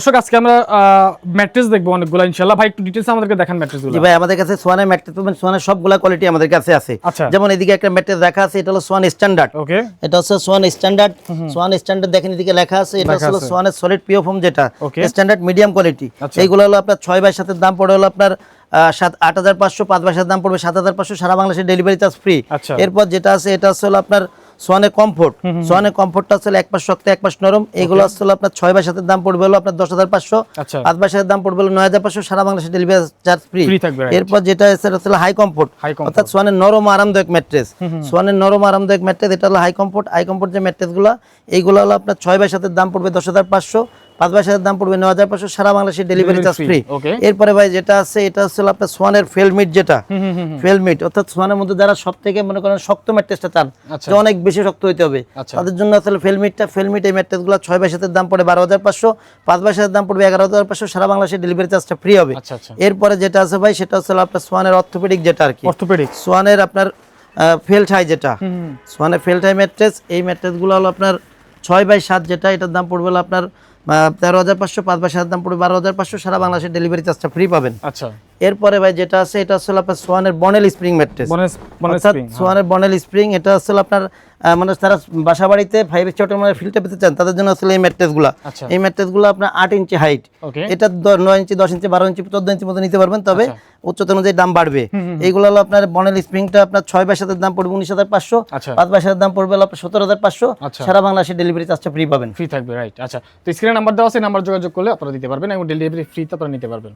দর্শক আজকে আমরা ম্যাট্রেস দেখবো অনেকগুলো ইনশাআল্লাহ। ভাই একটু ডিটেইলস আমাদেরকে দেখান ম্যাট্রেসগুলো। জি ভাই, আমাদের কাছে সোয়ানের ম্যাট্রেস পাবেন, সোয়ানের সবগুলা কোয়ালিটি আমাদের কাছে আছে। আচ্ছা। যেমন এদিকে একটা ম্যাট্রেস রাখা আছে, এটা হলো সোয়ান স্ট্যান্ডার্ড। ওকে, এটা হচ্ছে সোয়ান স্ট্যান্ডার্ড। সোয়ান স্ট্যান্ডার্ড দেখেন এদিকে লেখা আছে, এটা হলো সোয়ানের সলিড পিও ফোম, যেটা স্ট্যান্ডার্ড মিডিয়াম কোয়ালিটি। এইগুলো হলো আপনার 6x সাথের দাম পড়ে হলো আপনার 8,500, 5x দাম পড়বে 7,500, সারা বাংলাদেশে ডেলিভারি চার্জ ফ্রি। এরপর যেটা আছে এটা হচ্ছে আপনার সোয়ানের কমফোর্ট। সোয়ানের কমফোর্টটা হচ্ছে এক পাশ শক্ত এক পাশ নরম। এইগুলো হচ্ছে আপনার 6x সাথের দাম পড়বে হলো আপনার 10,500, 5x দাম পড়বে হলো 9,500, সারা বাংলাদেশে ডেলিভারি চার্জ ফ্রি। এরপর যেটা আছে এটা হচ্ছে হাই কমফোর্ট, অর্থাৎ সোয়ানের নরম আরামদায়ক ম্যাট্রেস। সোয়ানের নরম আরামদায়ক ম্যাট্রেস, এটা হলো হাই কমফোর্ট। হাই কমফোর্ট যে ম্যাট্রেসগুলো, এইগুলো হলো আপনার 6x সাথের দাম পড়বে 10,500, 5x দাম পড়বে 9,500, সারা বাংলাদেশে ডেলিভারি চার্জ ফ্রি। এরপরে ভাই যেটা আছে এটা হচ্ছে আপনার সোয়ানের ফেলমিট, যেটা ফেলমিট, অর্থাৎ সোয়ানের মধ্যে যারা সব থেকে মনে করেন শক্ত ম্যাট্রেসটা চান, যে অনেক বেশি শক্ত হইতে হবে, তাদের জন্য আসলে ফেলমিট এই ম্যাট্রেসগুলো 6x দাম পড়ে 12,500, 5x দাম পড়বে 11,500, সারা বাংলাদেশে ডেলিভারি চার্জটা ফ্রি হবে। এরপরে যেটা আছে ভাই সেটা হচ্ছে আপনার সোয়ানের অর্থোপেডিক, যেটা আর কি সোয়ানের আপনার ফেল্ট হাই, যেটা সোয়ানের ফেল্ট হাই ম্যাট্রেস। এই ম্যাট্রেসগুলো হলো আপনার 6x7, যেটা এটার দাম পড়বে হলো আপনার 13,500, 5x দাম পড়বে 12,500, সারা বাংলাদেশে ডেলিভারি চার্জটা ফ্রি পাবেন। আচ্ছা। এরপরে ভাই যেটা আছে এটা হচ্ছে আপনার সোয়ানের বনেল স্প্রিং ম্যাট্রেস। সোয়ানের বনেল স্প্রিং, এটা হচ্ছে আপনার মানে তারা বাসা বাড়িতে 5 স্টার মানে ফিল্টার পেতে চান, তাদের জন্য আসলে এই ম্যাট্রেসগুলো। এই ম্যাট্রেসগুলো আপনার 8 ইঞ্চি হাইট, এটা 9 ইঞ্চি, 10 ইঞ্চি, 12 ইঞ্চি, 14 ইঞ্চি মতো নিতে পারবেন, তবে উচ্চতা অনুযায়ী দাম বাড়বে। এইগুলো হলো আপনার বনেল স্প্রিংটা আপনার 6x দাম পড়বে 19,500, 5x দাম পড়বে আপনার 17,500, সারা বাংলাদেশে ডেলিভারি চার্জটা ফ্রি পাবেন, ফ্রি থাকবে। রাইট। আচ্ছা, তো স্ক্রিনে নাম্বার দেওয়া আছে, নাম্বার যোগাযোগ করলে আপনারা দিতে পারবেন এবং ডেলিভারি ফ্রি তো আপনারা নিতে পারবেন।